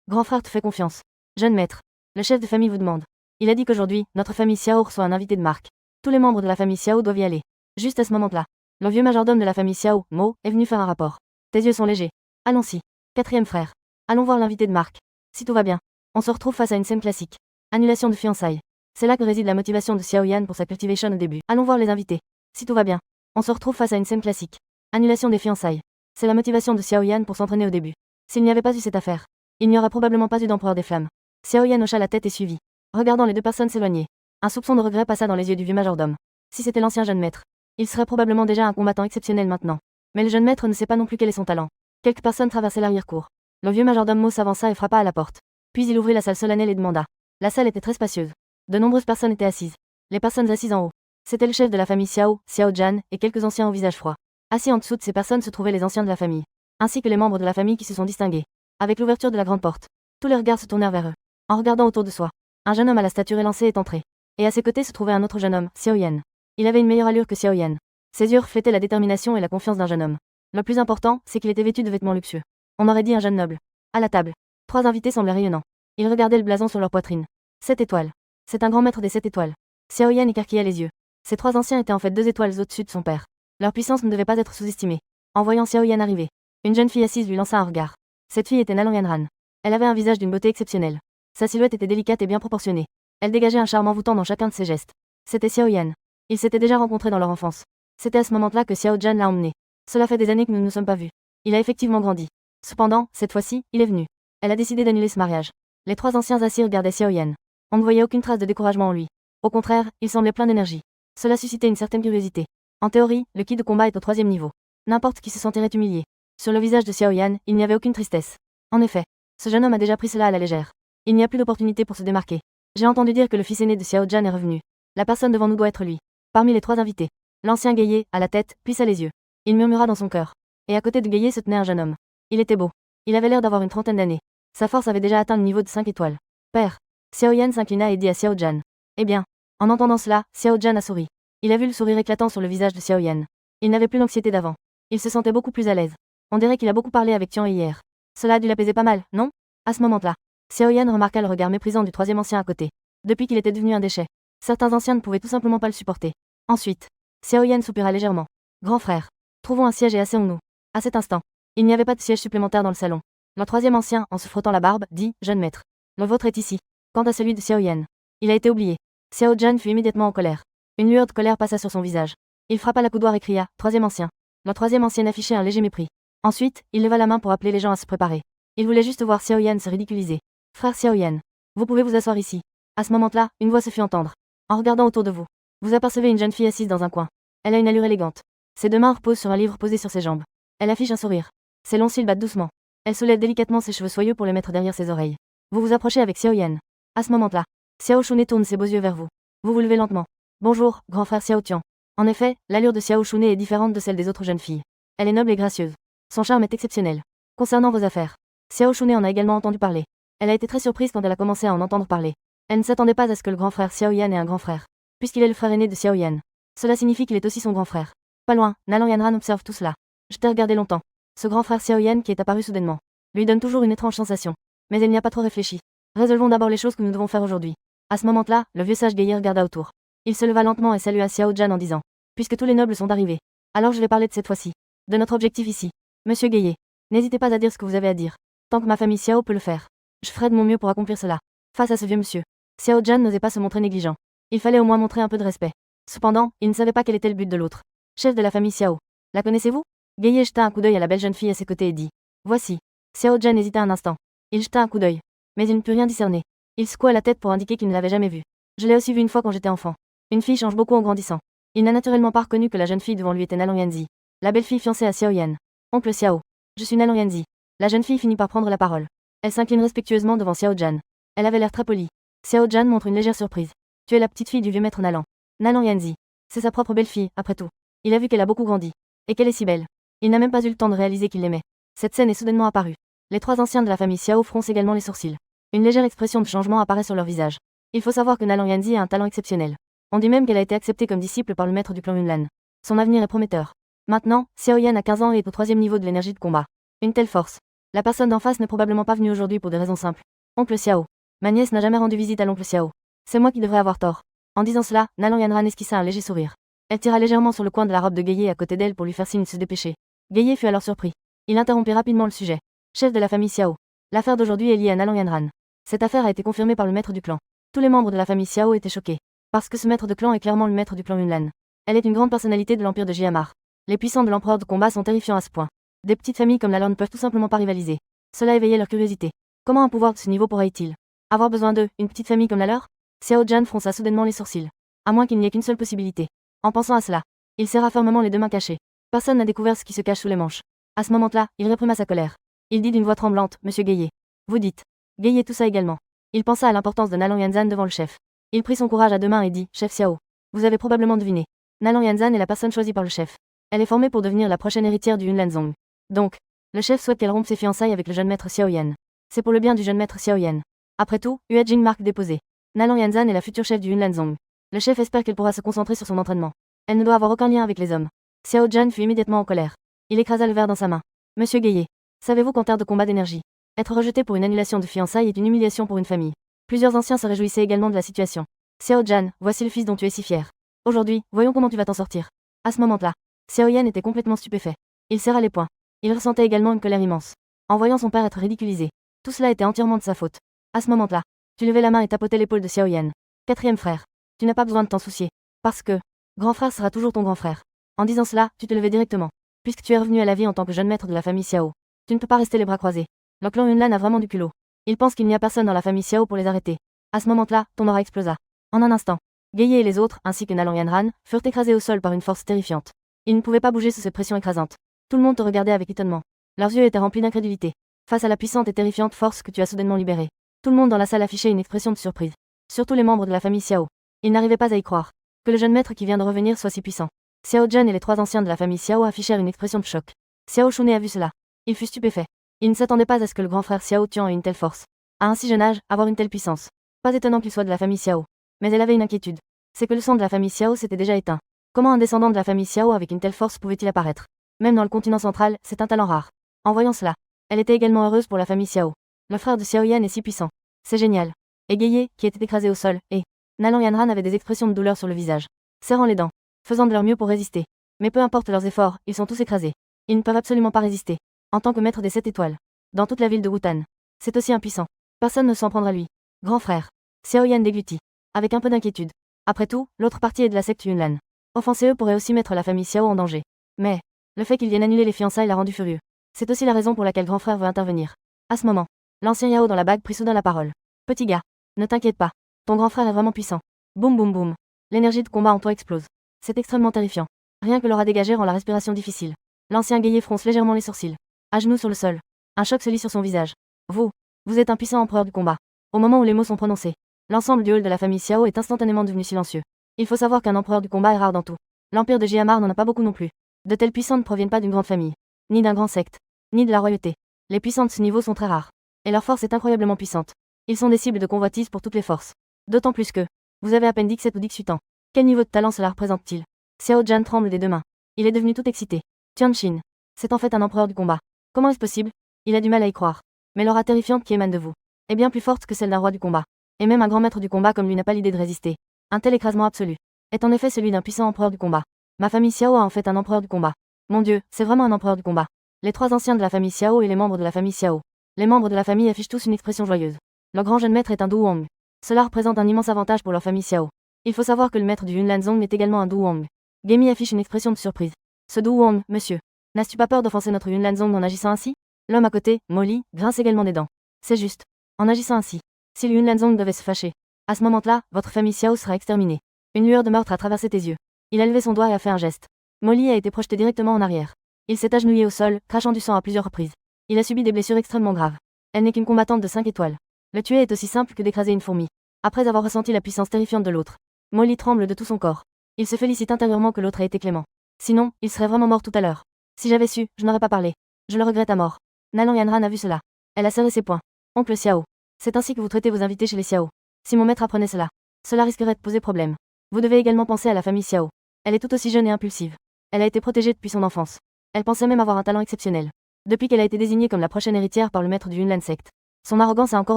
Grand frère te fait confiance. Jeune maître. Le chef de famille vous demande. Il a dit qu'aujourd'hui, notre famille Xiao reçoit un invité de marque. Tous les membres de la famille Xiao doivent y aller. Juste à ce moment-là, le vieux majordome de la famille Xiao, Mo, est venu faire un rapport. Tes yeux sont légers. Allons-y. Quatrième frère. Allons voir l'invité de marque. Si tout va bien, on se retrouve face à une scène classique. Annulation de fiançailles. C'est là que réside la motivation de Xiao Yan pour sa cultivation au début. Allons voir les invités. Si tout va bien, on se retrouve face à une scène classique. Annulation des fiançailles. C'est la motivation de Xiao Yan pour s'entraîner au début. S'il n'y avait pas eu cette affaire, il n'y aurait probablement pas eu d'empereur des flammes. Xiao Yan hocha la tête et suivit. Regardant les deux personnes s'éloigner, un soupçon de regret passa dans les yeux du vieux majordome. Si c'était l'ancien jeune maître, il serait probablement déjà un combattant exceptionnel maintenant. Mais le jeune maître ne sait pas non plus quel est son talent. Quelques personnes traversaient l'arrière-cour. Le vieux majordome Mo s'avança et frappa à la porte. Puis il ouvrit la salle solennelle et demanda. La salle était très spacieuse. De nombreuses personnes étaient assises. Les personnes assises en haut, c'était le chef de la famille Xiao, Xiao Zhan, et quelques anciens au visage froid. Assis en dessous de ces personnes se trouvaient les anciens de la famille, ainsi que les membres de la famille qui se sont distingués. Avec l'ouverture de la grande porte, tous les regards se tournèrent vers eux. En regardant autour de soi, un jeune homme à la stature élancée est entré. Et à ses côtés se trouvait un autre jeune homme, Xiao Yan. Il avait une meilleure allure que Xiao Yan. Ses yeux reflétaient la détermination et la confiance d'un jeune homme. Le plus important, c'est qu'il était vêtu de vêtements luxueux. On aurait dit un jeune noble. À la table, 3 invités semblaient rayonnants. Ils regardaient le blason sur leur poitrine. 7 étoiles. C'est un grand maître des 7 étoiles. Xiao Yan écarquilla les yeux. Ces 3 anciens étaient en fait 2 étoiles au-dessus de son père. Leur puissance ne devait pas être sous-estimée. En voyant Xiao Yan arriver, une jeune fille assise lui lança un regard. Cette fille était Nalong Yanran. Elle avait un visage d'une beauté exceptionnelle. Sa silhouette était délicate et bien proportionnée. Elle dégageait un charme envoûtant dans chacun de ses gestes. C'était Xiao Yan. Ils s'étaient déjà rencontrés dans leur enfance. C'était à ce moment-là que Xiao Zhan l'a emmené. Cela fait des années que nous ne nous sommes pas vus. Il a effectivement grandi. Cependant, cette fois-ci, il est venu. Elle a décidé d'annuler ce mariage. Les 3 anciens assis regardaient Xiao Yan. On ne voyait aucune trace de découragement en lui. Au contraire, il semblait plein d'énergie. Cela suscitait une certaine curiosité. En théorie, le ki de combat est au 3e niveau. N'importe qui se sentirait humilié. Sur le visage de Xiao Yan, il n'y avait aucune tristesse. En effet, ce jeune homme a déjà pris cela à la légère. Il n'y a plus d'opportunité pour se démarquer. J'ai entendu dire que le fils aîné de Xiao Zhan est revenu. La personne devant nous doit être lui. Parmi les 3 invités, l'ancien guerrier, à la tête, plissa les yeux. Il murmura dans son cœur. Et à côté du guerrier se tenait un jeune homme. Il était beau. Il avait l'air d'avoir une trentaine d'années. Sa force avait déjà atteint le niveau de 5 étoiles. Père. Xiao Yan s'inclina et dit à Xiao Zhan. Eh bien. En entendant cela, Xiao Zhan a souri. Il a vu le sourire éclatant sur le visage de Xiao Yan. Il n'avait plus l'anxiété d'avant. Il se sentait beaucoup plus à l'aise. On dirait qu'il a beaucoup parlé avec Tian hier. Cela a dû l'apaiser pas mal, non? À ce moment-là, Xiao Yan remarqua le regard méprisant du 3e ancien à côté. Depuis qu'il était devenu un déchet, certains anciens ne pouvaient tout simplement pas le supporter. Ensuite, Xiao Yan soupira légèrement. Grand frère, trouvons un siège et asseyons-nous. À cet instant, il n'y avait pas de siège supplémentaire dans le salon. Le troisième ancien, en se frottant la barbe, dit, jeune maître. Le vôtre est ici. Quant à celui de Xiao Yan, il a été oublié. Xiao Zhan fut immédiatement en colère. Une lueur de colère passa sur son visage. Il frappa la coudoir et cria, troisième ancien. Le troisième ancien affichait un léger mépris. Ensuite, il leva la main pour appeler les gens à se préparer. Il voulait juste voir Xiao Yan se ridiculiser. Frère Xiao Yan, vous pouvez vous asseoir ici. À ce moment-là, une voix se fit entendre. En regardant autour de vous, vous apercevez une jeune fille assise dans un coin. Elle a une allure élégante. Ses deux mains reposent sur un livre posé sur ses jambes. Elle affiche un sourire. Ses longs cils battent doucement. Elle soulève délicatement ses cheveux soyeux pour les mettre derrière ses oreilles. Vous vous approchez avec Xiao Yan. À ce moment-là, Xiao Shun'e tourne ses beaux yeux vers vous. Vous vous levez lentement. Bonjour, grand frère Xiao Tian. En effet, l'allure de Xiao Shun'e est différente de celle des autres jeunes filles. Elle est noble et gracieuse. Son charme est exceptionnel. Concernant vos affaires, Xiao Shun'e en a également entendu parler. Elle a été très surprise quand elle a commencé à en entendre parler. Elle ne s'attendait pas à ce que le grand frère Xiao Yan ait un grand frère, puisqu'il est le frère aîné de Xiao Yan. Cela signifie qu'il est aussi son grand frère. Pas loin, Nalan Yanran observe tout cela. Je t'ai regardé longtemps. Ce grand frère Xiao Yan qui est apparu soudainement lui donne toujours une étrange sensation. Mais elle n'y a pas trop réfléchi. Résolvons d'abord les choses que nous devons faire aujourd'hui. À ce moment-là, le vieux sage Gueye regarda autour. Il se leva lentement et salua Xiao Zhan en disant, puisque tous les nobles sont arrivés, alors je vais parler de cette fois-ci. De notre objectif ici. Monsieur Gueye, n'hésitez pas à dire ce que vous avez à dire. Tant que ma famille Xiao peut le faire, je ferai de mon mieux pour accomplir cela. Face à ce vieux monsieur, Xiao Zhan n'osait pas se montrer négligent. Il fallait au moins montrer un peu de respect. Cependant, il ne savait pas quel était le but de l'autre. Chef de la famille Xiao. La connaissez-vous? Gueye jeta un coup d'œil à la belle jeune fille à ses côtés et dit, voici. Xiao Zhan hésita un instant. Il jeta un coup d'œil. Mais il ne put rien discerner. Il secoua la tête pour indiquer qu'il ne l'avait jamais vue. Je l'ai aussi vue une fois quand j'étais enfant. Une fille change beaucoup en grandissant. Il n'a naturellement pas reconnu que la jeune fille devant lui était Nalan Yanzi, la belle fille fiancée à Xiao Yan. Oncle Xiao. Je suis Nalan Yanzi. La jeune fille finit par prendre la parole. Elle s'incline respectueusement devant Xiao Zhan. Elle avait l'air très polie. Xiao Zhan montre une légère surprise. Tu es la petite fille du vieux maître Nalan. Nalan Yanzi. C'est sa propre belle-fille, après tout. Il a vu qu'elle a beaucoup grandi. Et qu'elle est si belle. Il n'a même pas eu le temps de réaliser qu'il l'aimait. Cette scène est soudainement apparue. Les trois anciens de la famille Xiao froncent également les sourcils. Une légère expression de changement apparaît sur leur visage. Il faut savoir que Nalan Yanzi a un talent exceptionnel. On dit même qu'elle a été acceptée comme disciple par le maître du clan Yunlan. Son avenir est prometteur. Maintenant, Xiao Yan a 15 ans et est au troisième niveau de l'énergie de combat. Une telle force. La personne d'en face n'est probablement pas venue aujourd'hui pour des raisons simples. Oncle Xiao. Ma nièce n'a jamais rendu visite à l'oncle Xiao. C'est moi qui devrais avoir tort. En disant cela, Nalan Yanran esquissa un léger sourire. Elle tira légèrement sur le coin de la robe de Gueye à côté d'elle pour lui faire signe de se dépêcher. Gueye fut alors surpris. Il interrompit rapidement le sujet. Chef de la famille Xiao. L'affaire d'aujourd'hui est liée à Nalan Yanran. Cette affaire a été confirmée par le maître du clan. Tous les membres de la famille Xiao étaient choqués. Parce que ce maître de clan est clairement le maître du clan Yunlan. Elle est une grande personnalité de l'empire de Jiamar. Les puissants de l'empereur de combat sont terrifiants à ce point. Des petites familles comme la leur ne peuvent tout simplement pas rivaliser. Cela éveillait leur curiosité. Comment un pouvoir de ce niveau pourrait-il avoir besoin d'eux, une petite famille comme la leur? Xiao Zhan fronça soudainement les sourcils. À moins qu'il n'y ait qu'une seule possibilité. En pensant à cela, il serra fermement les deux mains cachées. Personne n'a découvert ce qui se cache sous les manches. À ce moment-là, il réprima sa colère. Il dit d'une voix tremblante, Monsieur Gueye. Vous dites. Gueye toussa également. Il pensa à l'importance de Nalan Yanzan devant le chef. Il prit son courage à deux mains et dit, Chef Xiao. Vous avez probablement deviné. Nalan Yanzan est la personne choisie par le chef. Elle est formée pour devenir la prochaine héritière du Yunlanzong. Donc, le chef souhaite qu'elle rompe ses fiançailles avec le jeune maître Xiao Yan. C'est pour le bien du jeune maître Xiao Yan. Après tout, Jing marque déposée. Nalan Yanzan est la future chef du Yunlanzong. Le chef espère qu'elle pourra se concentrer sur son entraînement. Elle ne doit avoir aucun lien avec les hommes. Xiao Zhan fut immédiatement en colère. Il écrasa le verre dans sa main. Monsieur Gueye. Savez-vous qu'en terre de combat d'énergie, être rejeté pour une annulation de fiançailles est une humiliation pour une famille. Plusieurs anciens se réjouissaient également de la situation. Xiao Zhan, voici le fils dont tu es si fier. Aujourd'hui, voyons comment tu vas t'en sortir. À ce moment-là, Xiao Yan était complètement stupéfait. Il serra les poings. Il ressentait également une colère immense. En voyant son père être ridiculisé. Tout cela était entièrement de sa faute. À ce moment-là, tu levais la main et tapotais l'épaule de Xiao Yan. Quatrième frère. Tu n'as pas besoin de t'en soucier. Parce que, grand frère sera toujours ton grand frère. En disant cela, tu te levais directement. Puisque tu es revenu à la vie en tant que jeune maître de la famille Xiao. Tu ne peux pas rester les bras croisés. Le clan Yunlan a vraiment du culot. Il pense qu'il n'y a personne dans la famille Xiao pour les arrêter. À ce moment-là, ton aura explosa. En un instant, Gueye et les autres, ainsi que Nalan Yanran, furent écrasés au sol par une force terrifiante. Ils ne pouvaient pas bouger sous cette pression écrasante. Tout le monde te regardait avec étonnement. Leurs yeux étaient remplis d'incrédulité. Face à la puissante et terrifiante force que tu as soudainement libérée. Tout le monde dans la salle affichait une expression de surprise. Surtout les membres de la famille Xiao. Ils n'arrivaient pas à y croire. Que le jeune maître qui vient de revenir soit si puissant. Xiao Zhan et les trois anciens de la famille Xiao affichèrent une expression de choc. Xiao Shun'e a vu cela. Il fut stupéfait. Il ne s'attendait pas à ce que le grand frère Xiao Tian ait une telle force. À un si jeune âge, avoir une telle puissance. Pas étonnant qu'il soit de la famille Xiao. Mais elle avait une inquiétude. C'est que le sang de la famille Xiao s'était déjà éteint. Comment un descendant de la famille Xiao avec une telle force pouvait-il apparaître? Même dans le continent central, c'est un talent rare. En voyant cela, elle était également heureuse pour la famille Xiao. Le frère de Xiao Yan est si puissant. C'est génial. Et Gueye, qui était écrasé au sol, et Nalan Yanran avait des expressions de douleur sur le visage. Serrant les dents. Faisant de leur mieux pour résister. Mais peu importe leurs efforts, ils sont tous écrasés. Ils ne peuvent absolument pas résister. En tant que maître des 7 étoiles. dans toute la ville de Wutan. C'est aussi impuissant. Personne ne s'en prendra à lui. Grand frère. Xiao Yan déglutit. Avec un peu d'inquiétude. Après tout, l'autre partie est de la secte Yunlan. Offenser eux pourrait aussi mettre la famille Xiao en danger. Mais, le fait qu'ils viennent annuler les fiançailles l'a rendu furieux. C'est aussi la raison pour laquelle grand frère veut intervenir. À ce moment, l'ancien Yao dans la bague prit soudain la parole. Petit gars, ne t'inquiète pas. Ton grand frère est vraiment puissant. Boum boum boum. L'énergie de combat en toi explose. C'est extrêmement terrifiant. Rien que l'aura dégagé rend la respiration difficile. L'ancien guerrier fronce légèrement les sourcils. À genoux sur le sol. Un choc se lit sur son visage. Vous êtes un puissant empereur du combat. Au moment où les mots sont prononcés, l'ensemble du hall de la famille Xiao est instantanément devenu silencieux. Il faut savoir qu'un empereur du combat est rare dans tout. L'empire de Jiamar n'en a pas beaucoup non plus. De telles puissances ne proviennent pas d'une grande famille, ni d'un grand secte, ni de la royauté. Les puissants de ce niveau sont très rares. Et leur force est incroyablement puissante. Ils sont des cibles de convoitise pour toutes les forces. D'autant plus que, vous avez à peine 17 ou 18 ans. Quel niveau de talent cela représente-t-il? Xiao Zhan tremble des deux mains. Il est devenu tout excité. Tianqin. C'est en fait un empereur du combat. Comment est-ce possible? Il a du mal à y croire. Mais l'aura terrifiante qui émane de vous est bien plus forte que celle d'un roi du combat. Et même un grand maître du combat comme lui n'a pas l'idée de résister. Un tel écrasement absolu est en effet celui d'un puissant empereur du combat. Ma famille Xiao a en fait un empereur du combat. Mon Dieu, c'est vraiment un empereur du combat. Les trois anciens de la famille Xiao et les membres de la famille Xiao. Les membres de la famille affichent tous une expression joyeuse. Leur grand jeune maître est un Du Wang. Cela représente un immense avantage pour leur famille Xiao. Il faut savoir que le maître du Yunlan Zong est également un Du Wang. Gemi affiche une expression de surprise. Ce Du Wang, monsieur. N'as-tu pas peur d'offenser notre Yunlan Zong en agissant ainsi? L'homme à côté, Molly, grince également des dents. C'est juste. En agissant ainsi. Si le Yunlan Zong devait se fâcher, à ce moment-là, votre famille Xiao sera exterminée. Une lueur de meurtre a traversé tes yeux. Il a levé son doigt et a fait un geste. Molly a été projeté directement en arrière. Il s'est agenouillé au sol, crachant du sang à plusieurs reprises. Il a subi des blessures extrêmement graves. Elle n'est qu'une combattante de 5 étoiles. Le tuer est aussi simple que d'écraser une fourmi. Après avoir ressenti la puissance terrifiante de l'autre, Molly tremble de tout son corps. Il se félicite intérieurement que l'autre ait été clément. Sinon, il serait vraiment mort tout à l'heure. Si j'avais su, je n'aurais pas parlé. Je le regrette à mort. Nalan Yanran a vu cela. Elle a serré ses poings. Oncle Xiao. C'est ainsi que vous traitez vos invités chez les Xiao. Si mon maître apprenait cela risquerait de poser problème. Vous devez également penser à la famille Xiao. Elle est tout aussi jeune et impulsive. Elle a été protégée depuis son enfance. Elle pensait même avoir un talent exceptionnel. Depuis qu'elle a été désignée comme la prochaine héritière par le maître du Yunlan Sect. Son arrogance a encore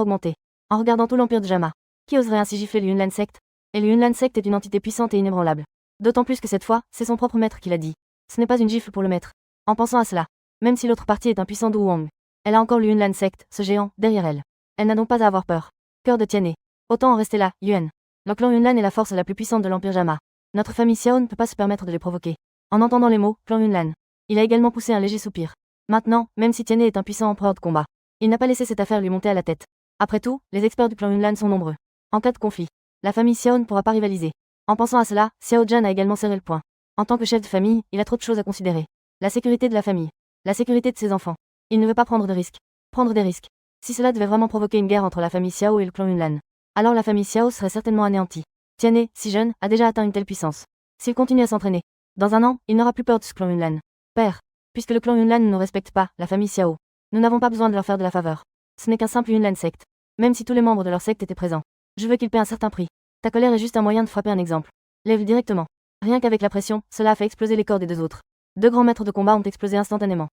augmenté. En regardant tout l'empire de Jama. Qui oserait ainsi gifler le Yunlan Sect? Et le Yunlan Sect est une entité puissante et inébranlable. D'autant plus que cette fois, c'est son propre maître qui l'a dit. Ce n'est pas une gifle pour le maître. En pensant à cela, même si l'autre partie est un puissant Du Wang, elle a encore le Yunlan Sect, ce géant, derrière elle. Elle n'a donc pas à avoir peur. Cœur de Tiané. Autant en rester là, Yuan. Le clan Yunlan est la force la plus puissante de l'empire Jama. Notre famille Xiao ne peut pas se permettre de les provoquer. En entendant les mots, clan Yunlan. Il a également poussé un léger soupir. Maintenant, même si Tiané est un puissant empereur de combat, il n'a pas laissé cette affaire lui monter à la tête. Après tout, les experts du clan Yunlan sont nombreux. En cas de conflit, la famille Xiao ne pourra pas rivaliser. En pensant à cela, Xiao Zhan a également serré le poing. En tant que chef de famille, il a trop de choses à considérer. La sécurité de la famille. La sécurité de ses enfants. Il ne veut pas prendre de risques. Prendre des risques. Si cela devait vraiment provoquer une guerre entre la famille Xiao et le clan Yunlan, alors la famille Xiao serait certainement anéantie. Tiané, si jeune, a déjà atteint une telle puissance. S'il continue à s'entraîner, dans un an, il n'aura plus peur de ce clan Yunlan. Père, puisque le clan Yunlan ne nous respecte pas, la famille Xiao, nous n'avons pas besoin de leur faire de la faveur. Ce n'est qu'un simple Yunlan secte. Même si tous les membres de leur secte étaient présents, je veux qu'ils paient un certain prix. Ta colère est juste un moyen de frapper un exemple. Lève directement. Rien qu'avec la pression, cela a fait exploser les corps des deux autres. Deux grands maîtres de combat ont explosé instantanément.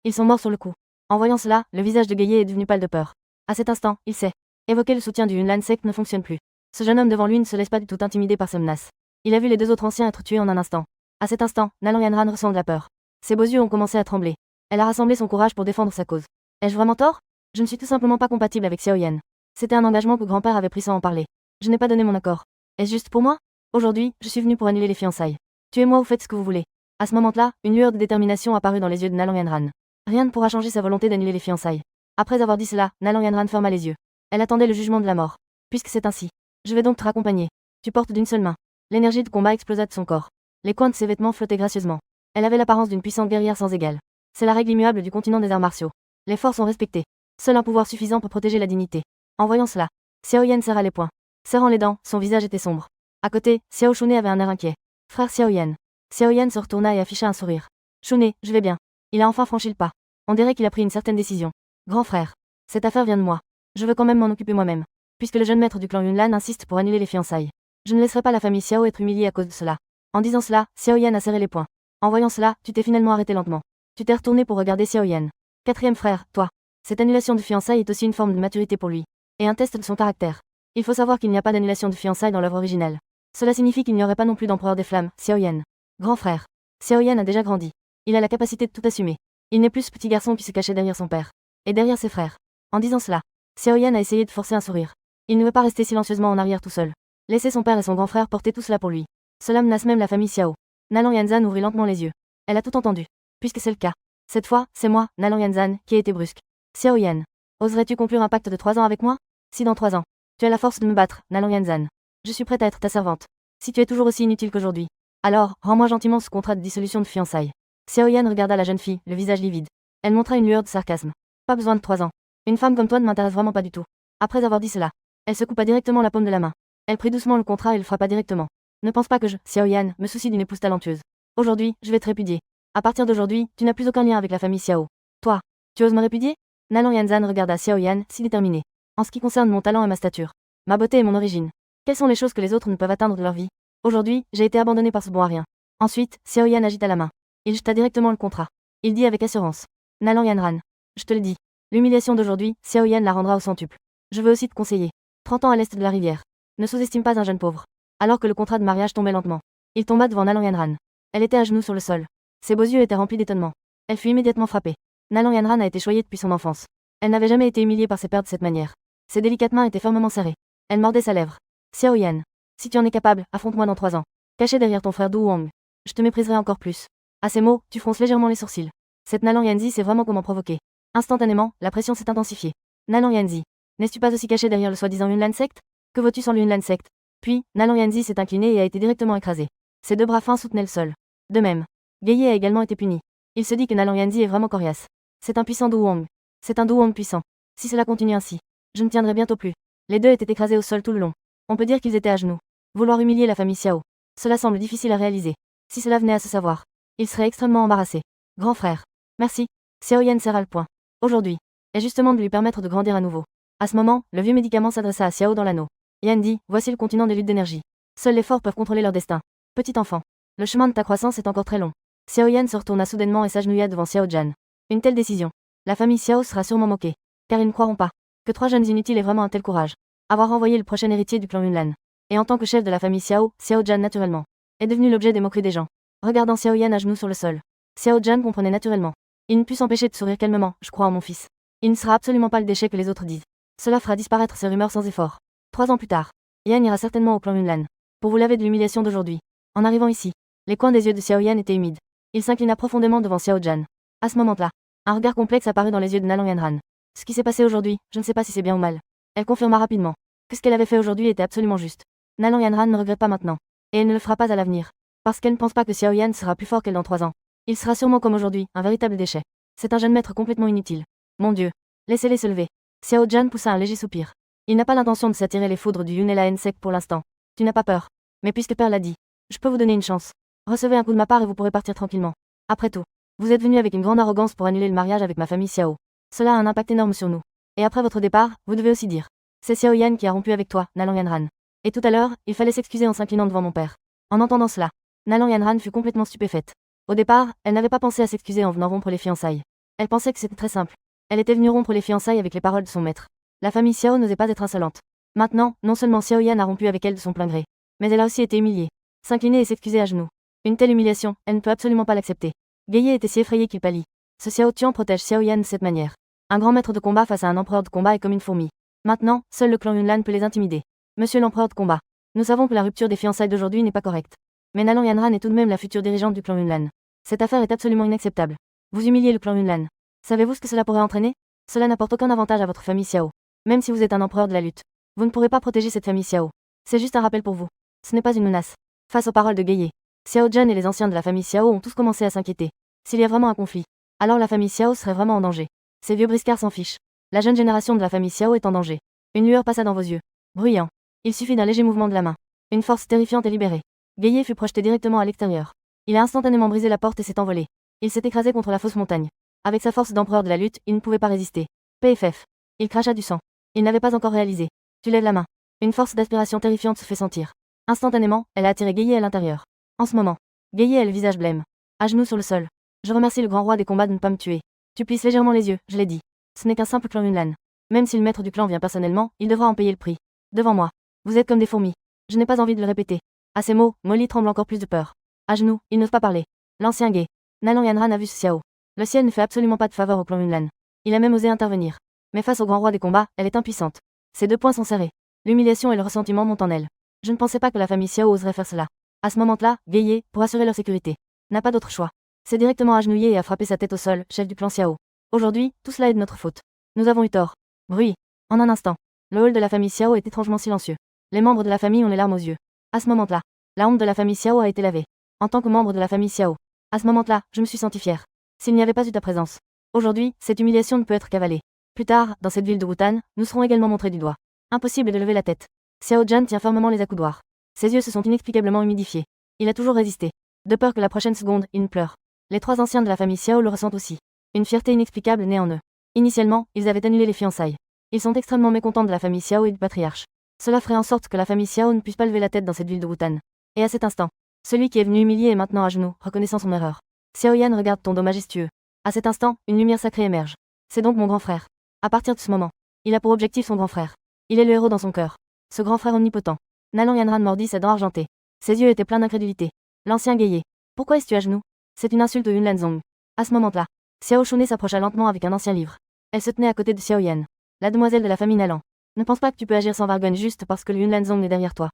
Ils sont morts sur le coup. En voyant cela, le visage de Gueye est devenu pâle de peur. À cet instant, il sait. Évoquer le soutien du Yunlan Sect ne fonctionne plus. Ce jeune homme devant lui ne se laisse pas du tout intimider par ce menace. Il a vu les deux autres anciens être tués en un instant. À cet instant, Nalan Yanran ressent de la peur. Ses beaux yeux ont commencé à trembler. Elle a rassemblé son courage pour défendre sa cause. Ai-je vraiment tort? Je ne suis tout simplement pas compatible avec Xiao Yan. C'était un engagement que grand-père avait pris sans en parler. Je n'ai pas donné mon accord. Est-ce juste pour moi? Aujourd'hui, je suis venu pour annuler les fiançailles. Tuez-moi ou faites ce que vous voulez. À ce moment-là, une lueur de détermination apparut dans les yeux de Nalan Yanran. Rien ne pourra changer sa volonté d'annuler les fiançailles. Après avoir dit cela, Nalan Yanran ferma les yeux. Elle attendait le jugement de la mort. Puisque c'est ainsi, je vais donc te raccompagner. Tu portes d'une seule main. L'énergie de combat explosa de son corps. Les coins de ses vêtements flottaient gracieusement. Elle avait l'apparence d'une puissante guerrière sans égale. C'est la règle immuable du continent des arts martiaux. Les forces sont respectées. Seul un pouvoir suffisant peut protéger la dignité. En voyant cela, Xiao Yan serra les poings. Serrant les dents, son visage était sombre. À côté, Xiao Shun'e avait un air inquiet. Frère Xiao Yan. Xiao Yan se retourna et afficha un sourire. Shun'e, je vais bien. Il a enfin franchi le pas. On dirait qu'il a pris une certaine décision. Grand frère. Cette affaire vient de moi. Je veux quand même m'en occuper moi-même. Puisque le jeune maître du clan Yunlan insiste pour annuler les fiançailles. Je ne laisserai pas la famille Xiao être humiliée à cause de cela. En disant cela, Xiao Yan a serré les poings. En voyant cela, tu t'es finalement arrêté lentement. Tu t'es retourné pour regarder Xiao Yan. Quatrième frère, toi. Cette annulation de fiançailles est aussi une forme de maturité pour lui. Et un test de son caractère. Il faut savoir qu'il n'y a pas d'annulation de fiançailles dans l'œuvre originale. Cela signifie qu'il n'y aurait pas non plus d'empereur des flammes, Xiao Yan. Grand frère. Xiao Yan a déjà grandi. Il a la capacité de tout assumer. Il n'est plus ce petit garçon qui se cachait derrière son père. et derrière ses frères. En disant cela, Xiao Yan a essayé de forcer un sourire. Il ne veut pas rester silencieusement en arrière tout seul. Laisser son père et son grand frère porter tout cela pour lui. Cela menace même la famille Xiao. Nalan Yanzan ouvrit lentement les yeux. Elle a tout entendu. Puisque c'est le cas. Cette fois, c'est moi, Nalan Yanzan, qui ai été brusque. Xiao Yan. Oserais-tu conclure un pacte de 3 ans avec moi? Si dans 3 ans, tu as la force de me battre, Nalan Yanzan, je suis prête à être ta servante. Si tu es toujours aussi inutile qu'aujourd'hui, alors, rends-moi gentiment ce contrat de dissolution de fiançailles. Xiao Yan regarda la jeune fille, le visage livide. Elle montra une lueur de sarcasme. Pas besoin de 3 ans. Une femme comme toi ne m'intéresse vraiment pas du tout. Après avoir dit cela, elle se coupa directement la paume de la main. Elle prit doucement le contrat et le frappa directement. Ne pense pas que je, Xiao Yan, me soucie d'une épouse talentueuse. Aujourd'hui, je vais te répudier. À partir d'aujourd'hui, tu n'as plus aucun lien avec la famille Xiao. Toi, tu oses me répudier? Nalan Yanzan regarda Xiao Yan, si déterminé. En ce qui concerne mon talent et ma stature, ma beauté et mon origine, quelles sont les choses que les autres ne peuvent atteindre de leur vie? Aujourd'hui, j'ai été abandonné par ce bon à rien. Ensuite, Xiao Yan agita la main. Il jeta directement le contrat. Il dit avec assurance. Nalan Yanran. Je te le dis. L'humiliation d'aujourd'hui, Xiao Yan la rendra au centuple. Je veux aussi te conseiller. 30 ans à l'est de la rivière. Ne sous-estime pas un jeune pauvre. Alors que le contrat de mariage tombait lentement, il tomba devant Nalan Yanran. Elle était à genoux sur le sol. Ses beaux yeux étaient remplis d'étonnement. Elle fut immédiatement frappée. Nalan Yanran a été choyée depuis son enfance. Elle n'avait jamais été humiliée par ses pères de cette manière. Ses délicates mains étaient fermement serrées. Elle mordait sa lèvre. Xiao Yan. Si tu en es capable, affronte-moi dans 3 ans. Caché derrière ton frère Du Wang. Je te mépriserai encore plus. À ces mots, tu fronces légèrement les sourcils. Cette Nalan Yanzi sait vraiment comment provoquer. Instantanément, la pression s'est intensifiée. Nalan Yanzi. N'es-tu pas aussi caché derrière le soi-disant Yunlan Sect? Que veux-tu sans l'Yunlan Sect? Puis, Nalan Yanzi s'est incliné et a été directement écrasé. Ses 2 bras fins soutenaient le sol. De même, Gueye a également été puni. Il se dit que Nalan Yanzi est vraiment coriace. C'est un puissant Du Wang. C'est un Du Wang puissant. Si cela continue ainsi, je ne tiendrai bientôt plus. Les 2 étaient écrasés au sol tout le long. On peut dire qu'ils étaient à genoux. Vouloir humilier la famille Xiao. Cela semble difficile à réaliser. Si cela venait à se savoir, il serait extrêmement embarrassé. Grand frère. Merci. Xiao Yan serra le poing. Aujourd'hui est justement de lui permettre de grandir à nouveau. À ce moment, le vieux médicament s'adressa à Xiao dans l'anneau. Yan dit, voici le continent des luttes d'énergie. Seuls les forts peuvent contrôler leur destin. Petit enfant. Le chemin de ta croissance est encore très long. Xiao Yan se retourna soudainement et s'agenouilla devant Xiao Zhan. Une telle décision. La famille Xiao sera sûrement moquée. Car ils ne croiront pas que 3 jeunes inutiles aient vraiment un tel courage. Avoir envoyé le prochain héritier du clan Yunlan. Et en tant que chef de la famille Xiao, Xiao Zhan naturellement, est devenu l'objet des moqueries des gens. Regardant Xiao Yan à genoux sur le sol, Xiao Zhan comprenait naturellement. Il ne put s'empêcher de sourire calmement, je crois en mon fils. Il ne sera absolument pas le déchet que les autres disent. Cela fera disparaître ces rumeurs sans effort. 3 ans plus tard, Yan ira certainement au clan Yunlan. Pour vous laver de l'humiliation d'aujourd'hui. En arrivant ici, les coins des yeux de Xiao Yan étaient humides. Il s'inclina profondément devant Xiao Zhan. À ce moment-là, un regard complexe apparut dans les yeux de Nalan Yanran. Ce qui s'est passé aujourd'hui, je ne sais pas si c'est bien ou mal. Elle confirma rapidement que ce qu'elle avait fait aujourd'hui était absolument juste. Nalan Yanran ne regrette pas maintenant. Et elle ne le fera pas à l'avenir. Parce qu'elle ne pense pas que Xiao Yan sera plus fort qu'elle dans 3 ans. Il sera sûrement comme aujourd'hui, un véritable déchet. C'est un jeune maître complètement inutile. Mon Dieu. Laissez-les se lever. Xiao Zhan poussa un léger soupir. Il n'a pas l'intention de s'attirer les foudres du Yunela N-Sec pour l'instant. Tu n'as pas peur. Mais puisque Père l'a dit, je peux vous donner une chance. Recevez un coup de ma part et vous pourrez partir tranquillement. Après tout, vous êtes venu avec une grande arrogance pour annuler le mariage avec ma famille Xiao. Cela a un impact énorme sur nous. Et après votre départ, vous devez aussi dire. C'est Xiao Yan qui a rompu avec toi, Nalan Yanran. Et tout à l'heure, il fallait s'excuser en s'inclinant devant mon père. En entendant cela, Nalan Yanran fut complètement stupéfaite. Au départ, elle n'avait pas pensé à s'excuser en venant rompre les fiançailles. Elle pensait que c'était très simple. Elle était venue rompre les fiançailles avec les paroles de son maître. La famille Xiao n'osait pas être insolente. Maintenant, non seulement Xiao Yan a rompu avec elle de son plein gré, mais elle a aussi été humiliée. S'incliner et s'excuser à genoux. Une telle humiliation, elle ne peut absolument pas l'accepter. Gueye était si effrayé qu'il pâlit. Ce Xiao Tian protège Xiao Yan de cette manière. Un grand maître de combat face à un empereur de combat est comme une fourmi. Maintenant, seul le clan Yunlan peut les intimider. Monsieur l'empereur de combat. Nous savons que la rupture des fiançailles d'aujourd'hui n'est pas correcte. Mais Nalan Yanran est tout de même la future dirigeante du clan Yunlan. Cette affaire est absolument inacceptable. Vous humiliez le clan Yunlan. Savez-vous ce que cela pourrait entraîner? Cela n'apporte aucun avantage à votre famille Xiao. Même si vous êtes un empereur de la lutte, vous ne pourrez pas protéger cette famille Xiao. C'est juste un rappel pour vous. Ce n'est pas une menace. Face aux paroles de Gueye, Xiao Zhan et les anciens de la famille Xiao ont tous commencé à s'inquiéter. S'il y a vraiment un conflit, alors la famille Xiao serait vraiment en danger. Ces vieux briscards s'en fichent. La jeune génération de la famille Xiao est en danger. Une lueur passa dans vos yeux. Bruyant. Il suffit d'un léger mouvement de la main. Une force terrifiante est libérée. Gueye fut projeté directement à l'extérieur. Il a instantanément brisé la porte et s'est envolé. Il s'est écrasé contre la fausse montagne. Avec sa force d'empereur de la lutte, il ne pouvait pas résister. PFF. Il cracha du sang. Il n'avait pas encore réalisé. Tu lèves la main. Une force d'aspiration terrifiante se fait sentir. Instantanément, elle a attiré Gueye à l'intérieur. En ce moment, Gueye a le visage blême. À genoux sur le sol. Je remercie le grand roi des combats de ne pas me tuer. Tu plisses légèrement les yeux, je l'ai dit. Ce n'est qu'un simple clan Yunlan. Même si le maître du clan vient personnellement, il devra en payer le prix. Devant moi. Vous êtes comme des fourmis. Je n'ai pas envie de le répéter. À ces mots, Molly tremble encore plus de peur. À genoux, il n'ose pas parler. L'ancien guet. Nalan Yanran a vu ce Xiao. Le ciel ne fait absolument pas de faveur au clan Yunlan. Il a même osé intervenir. Mais face au grand roi des combats, elle est impuissante. Ses deux poings sont serrés. L'humiliation et le ressentiment montent en elle. Je ne pensais pas que la famille Xiao oserait faire cela. À ce moment-là, Gueye, pour assurer leur sécurité, n'a pas d'autre choix. C'est directement agenouillé et a frappé sa tête au sol, chef du clan Xiao. Aujourd'hui, tout cela est de notre faute. Nous avons eu tort. Bruit. En un instant, le hall de la famille Xiao est étrangement silencieux. Les membres de la famille ont les larmes aux yeux. À ce moment-là, la honte de la famille Xiao a été lavée. En tant que membre de la famille Xiao, à ce moment-là, je me suis senti fier. S'il n'y avait pas eu ta présence. Aujourd'hui, cette humiliation ne peut être qu'avalée. Plus tard, dans cette ville de Wutan, nous serons également montrés du doigt. Impossible de lever la tête. Xiao Zhan tient fermement les accoudoirs. Ses yeux se sont inexplicablement humidifiés. Il a toujours résisté. De peur que la prochaine seconde, il ne pleure. Les trois anciens de la famille Xiao le ressentent aussi. Une fierté inexplicable naît en eux. Initialement, ils avaient annulé les fiançailles. Ils sont extrêmement mécontents de la famille Xiao et du patriarche. Cela ferait en sorte que la famille Xiao ne puisse pas lever la tête dans cette ville de Wutan. Et à cet instant, celui qui est venu humilier est maintenant à genoux, reconnaissant son erreur. Xiao Yan regarde ton dos majestueux. À cet instant, une lumière sacrée émerge. C'est donc mon grand frère. À partir de ce moment, il a pour objectif son grand frère. Il est le héros dans son cœur. Ce grand frère omnipotent. Nalan Yanran mordit ses dents argentées. Ses yeux étaient pleins d'incrédulité. L'ancien Gueye. Pourquoi es-tu à genoux? C'est une insulte au Yunlan Zong. À ce moment-là, Xiao Shun'e s'approcha lentement avec un ancien livre. Elle se tenait à côté de Xiao Yan, la demoiselle de la famille Nalan. Ne pense pas que tu peux agir sans vergogne juste parce que le Yunlan Zong est derrière toi.